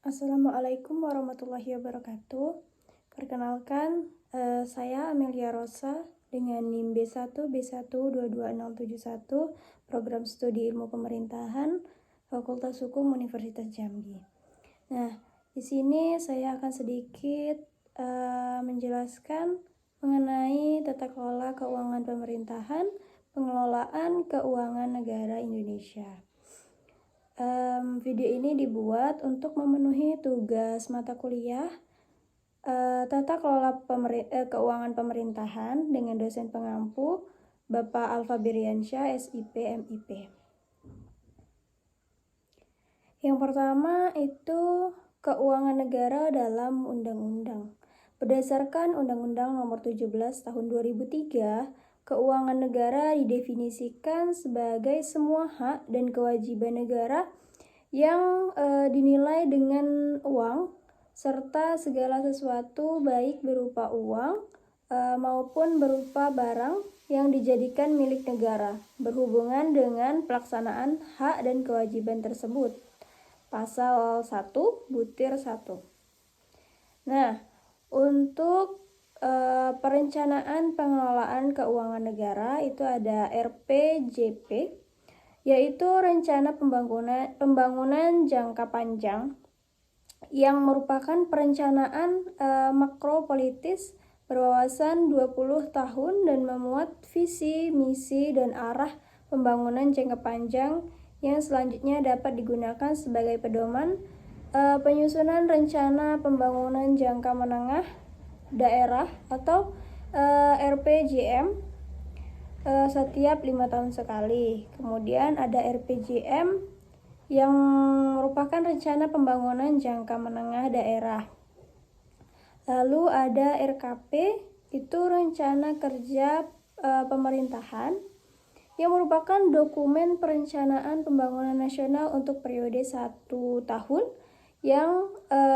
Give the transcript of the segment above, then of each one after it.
Assalamualaikum warahmatullahi wabarakatuh. Perkenalkan, saya Amelia Rosa dengan NIM B1B1226071, Program Studi Ilmu Pemerintahan, Fakultas Hukum Universitas Jambi. Nah, di sini saya akan sedikit menjelaskan mengenai tata kelola keuangan pemerintahan, pengelolaan keuangan negara Indonesia. Video ini dibuat untuk memenuhi tugas mata kuliah Tata Kelola Keuangan Pemerintahan dengan dosen pengampu Bapak Alfa Biriansyah, SIP, MIP. Yang pertama itu keuangan negara dalam undang-undang. Berdasarkan Undang-Undang Nomor 17 Tahun 2003, keuangan negara didefinisikan sebagai semua hak dan kewajiban negara yang dinilai dengan uang serta segala sesuatu baik berupa uang maupun berupa barang yang dijadikan milik negara berhubungan dengan pelaksanaan hak dan kewajiban tersebut. Pasal 1 butir 1. Nah, untuk perencanaan pengelolaan keuangan negara itu ada RPJP, yaitu rencana pembangunan jangka panjang yang merupakan perencanaan makropolitis berwawasan 20 tahun dan memuat visi, misi, dan arah pembangunan jangka panjang yang selanjutnya dapat digunakan sebagai pedoman penyusunan rencana pembangunan jangka menengah daerah atau RPJM setiap 5 tahun sekali. Kemudian ada RPJM yang merupakan rencana pembangunan jangka menengah daerah. Lalu ada RKP, itu rencana kerja pemerintahan yang merupakan dokumen perencanaan pembangunan nasional untuk periode 1 tahun yang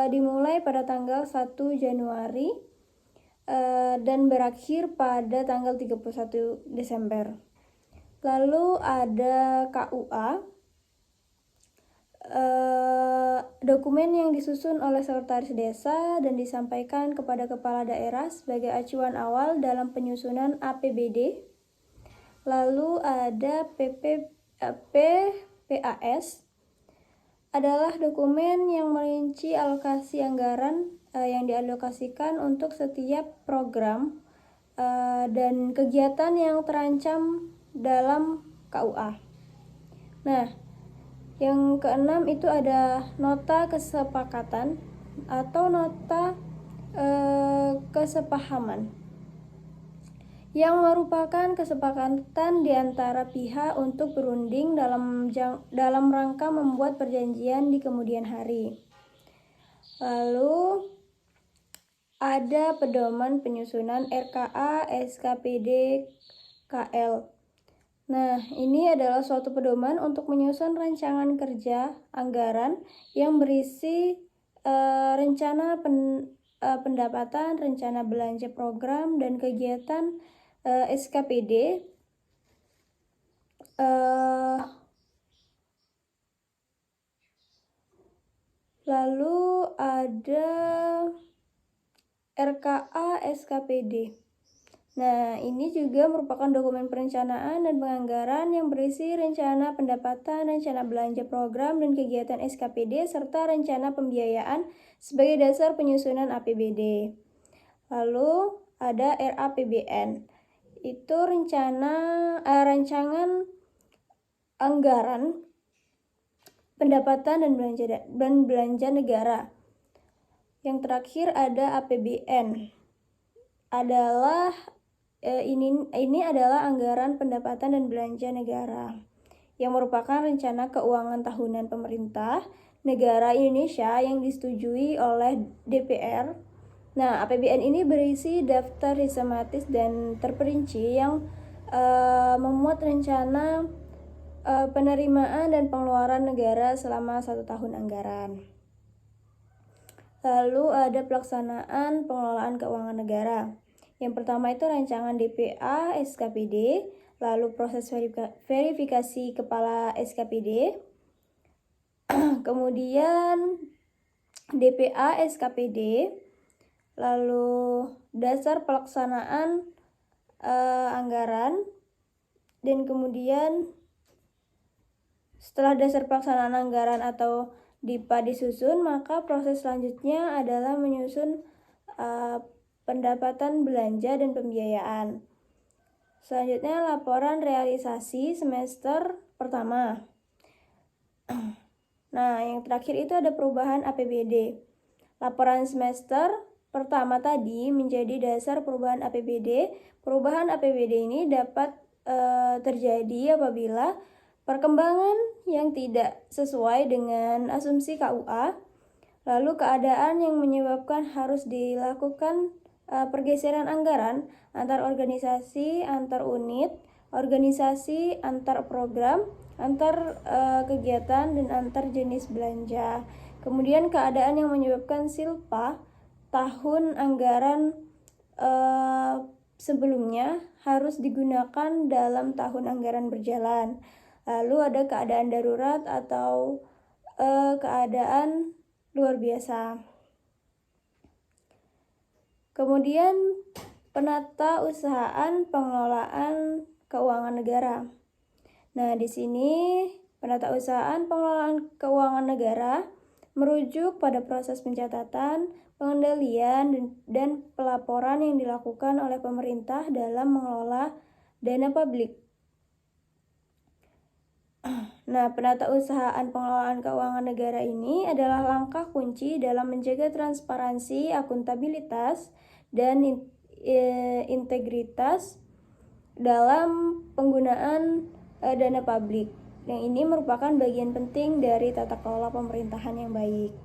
dimulai pada tanggal 1 Januari dan berakhir pada tanggal 31 Desember. Lalu ada KUA, dokumen yang disusun oleh sekretaris desa dan disampaikan kepada kepala daerah sebagai acuan awal dalam penyusunan APBD. Lalu ada PPAS, adalah dokumen yang merinci alokasi anggaran yang dialokasikan untuk setiap program dan kegiatan yang terancam dalam KUA. Nah, yang keenam itu ada nota kesepakatan atau nota kesepahaman yang merupakan kesepakatan di antara pihak untuk berunding dalam rangka membuat perjanjian di kemudian hari. Lalu ada pedoman penyusunan RKA, SKPD, KL. Nah, ini adalah suatu pedoman untuk menyusun rancangan kerja anggaran yang berisi rencana pendapatan, rencana belanja program, dan kegiatan SKPD. Lalu ada RKA SKPD. Nah, ini juga merupakan dokumen perencanaan dan penganggaran yang berisi rencana pendapatan, rencana belanja program dan kegiatan SKPD, serta rencana pembiayaan sebagai dasar penyusunan APBD. Lalu ada RAPBN, itu rancangan anggaran pendapatan dan belanja negara. Yang terakhir ada APBN, adalah ini adalah anggaran pendapatan dan belanja negara yang merupakan rencana keuangan tahunan pemerintah negara Indonesia yang disetujui oleh DPR. Nah, APBN ini berisi daftar sistematis dan terperinci yang memuat rencana penerimaan dan pengeluaran negara selama 1 tahun anggaran. Lalu ada pelaksanaan pengelolaan keuangan negara. Yang pertama itu rancangan DPA SKPD, lalu proses verifikasi kepala SKPD, kemudian DPA SKPD, lalu dasar pelaksanaan anggaran, dan kemudian setelah dasar pelaksanaan anggaran atau DIPA disusun, maka proses selanjutnya adalah menyusun pendapatan belanja dan pembiayaan. Selanjutnya laporan realisasi semester pertama. Nah, yang terakhir itu ada perubahan APBD. Laporan semester pertama tadi menjadi dasar perubahan APBD. Perubahan APBD ini dapat terjadi apabila perkembangan yang tidak sesuai dengan asumsi KUA, lalu keadaan yang menyebabkan harus dilakukan pergeseran anggaran antar organisasi, antar unit, organisasi, antar program, antar kegiatan, dan antar jenis belanja. Kemudian keadaan yang menyebabkan silpa tahun anggaran sebelumnya harus digunakan dalam tahun anggaran berjalan. Lalu ada keadaan darurat atau keadaan luar biasa. Kemudian penata usahaan pengelolaan keuangan negara. Nah, di sini penata usahaan pengelolaan keuangan negara merujuk pada proses pencatatan, pengendalian, dan pelaporan yang dilakukan oleh pemerintah dalam mengelola dana publik. Nah, penata usahaan pengelolaan keuangan negara ini adalah langkah kunci dalam menjaga transparansi, akuntabilitas, dan integritas dalam penggunaan dana publik. Yang ini merupakan bagian penting dari tata kelola pemerintahan yang baik.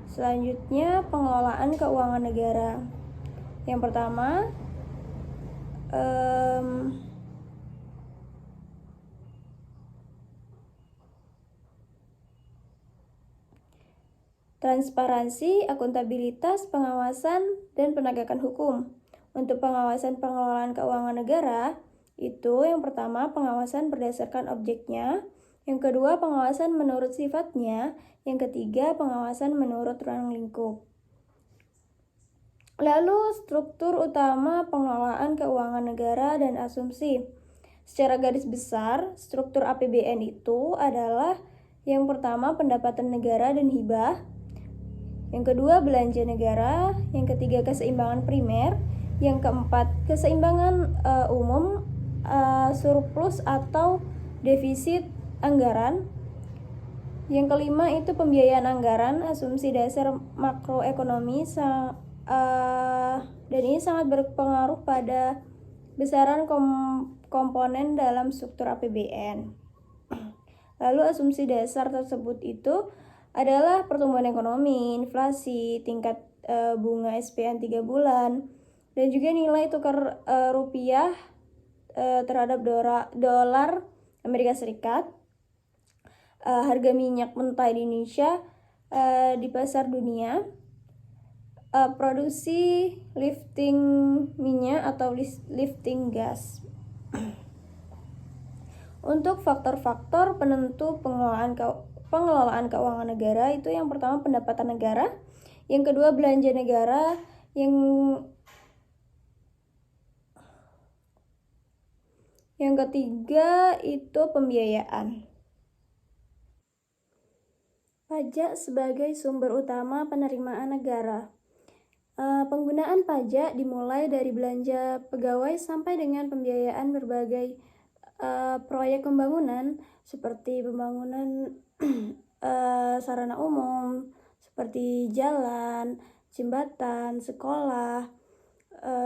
Selanjutnya, pengelolaan keuangan negara. Yang pertama, transparansi, akuntabilitas, pengawasan, dan penegakan hukum. Untuk pengawasan pengelolaan keuangan negara, itu yang pertama pengawasan berdasarkan objeknya, yang kedua pengawasan menurut sifatnya, yang ketiga pengawasan menurut ruang lingkup. Lalu struktur utama pengelolaan keuangan negara dan asumsi. Secara garis besar, struktur APBN itu adalah yang pertama pendapatan negara dan hibah, yang kedua belanja negara, yang ketiga keseimbangan primer, yang keempat keseimbangan umum, surplus atau defisit anggaran, yang kelima itu pembiayaan anggaran, asumsi dasar makroekonomi, dan ini sangat berpengaruh pada besaran komponen dalam struktur APBN. Lalu asumsi dasar tersebut itu adalah pertumbuhan ekonomi, inflasi, tingkat bunga SPN 3 bulan, dan juga nilai tukar rupiah terhadap dolar Amerika Serikat, harga minyak mentah di Indonesia di pasar dunia, produksi lifting minyak atau lifting gas. Untuk faktor-faktor penentu pengelolaan keuangan negara itu yang pertama pendapatan negara, yang kedua belanja negara, yang ketiga itu pembiayaan. Pajak sebagai sumber utama penerimaan negara. Penggunaan pajak dimulai dari belanja pegawai sampai dengan pembiayaan berbagai proyek pembangunan seperti pembangunan sarana umum seperti jalan, jembatan, sekolah,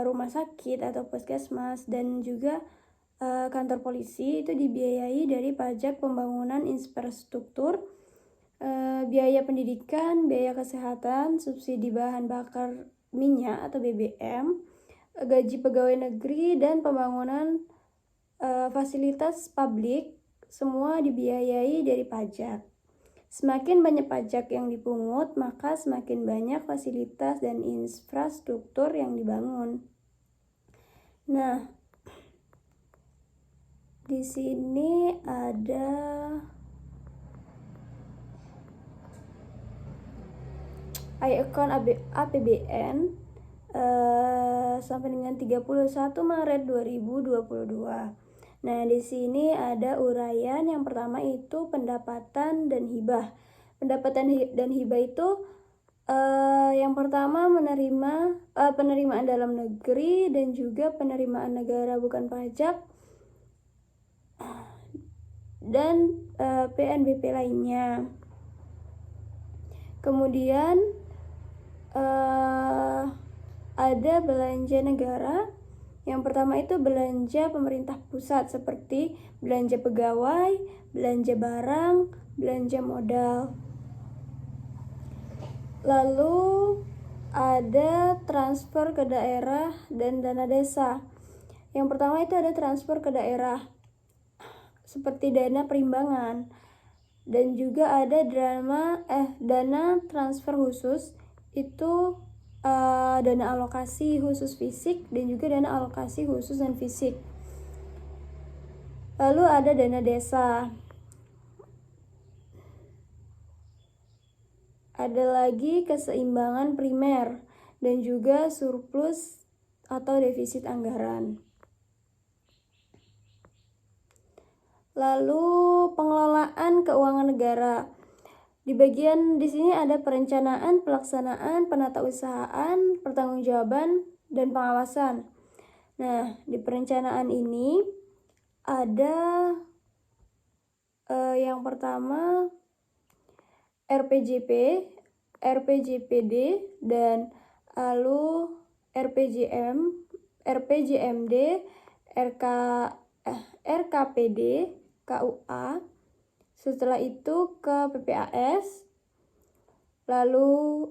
rumah sakit atau puskesmas, dan juga kantor polisi itu dibiayai dari pajak pembangunan infrastruktur, biaya pendidikan, biaya kesehatan, subsidi bahan bakar minyak atau BBM, gaji pegawai negeri, dan pembangunan fasilitas publik, semua dibiayai dari pajak. Semakin banyak pajak yang dipungut, maka semakin banyak fasilitas dan infrastruktur yang dibangun. Nah, di sini ada iAccount APBN sampai dengan 31 Maret 2022. Nah, di sini ada uraian. Yang pertama itu pendapatan dan hibah. Pendapatan dan hibah itu yang pertama menerima penerimaan dalam negeri dan juga penerimaan negara bukan pajak dan PNBP lainnya. Kemudian ada belanja negara. Yang pertama itu belanja pemerintah pusat seperti belanja pegawai, belanja barang, belanja modal. Lalu ada transfer ke daerah dan dana desa. Yang pertama itu ada transfer ke daerah seperti dana perimbangan, dan juga ada dana transfer khusus itu dana alokasi khusus fisik dan juga dana alokasi khusus non fisik. Lalu ada dana desa. Ada lagi keseimbangan primer dan juga surplus atau defisit anggaran. Lalu pengelolaan keuangan negara. Di bagian di sini ada perencanaan, pelaksanaan, penatausahaan, pertanggungjawaban, dan pengawasan. Nah, di perencanaan ini ada yang pertama RPJP, RPJPD, dan lalu RPJMD, RKPD, KUA. Setelah itu ke PPAS, lalu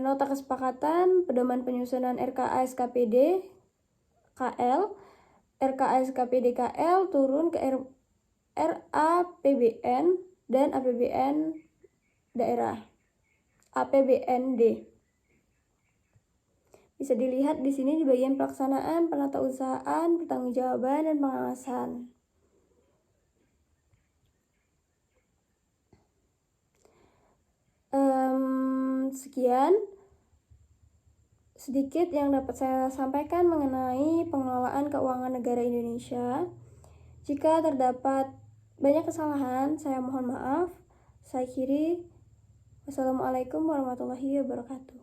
nota kesepakatan, pedoman penyusunan RKA-SKPD KL, RKA-SKPD KL turun ke RAPBN dan APBN daerah, APBND. Bisa dilihat di sini di bagian pelaksanaan, penatausahaan, pertanggungjawaban, dan pengawasan. Sekian sedikit yang dapat saya sampaikan mengenai pengelolaan keuangan negara Indonesia. Jika terdapat banyak kesalahan, saya mohon maaf. Saya akhiri. Wassalamualaikum warahmatullahi wabarakatuh.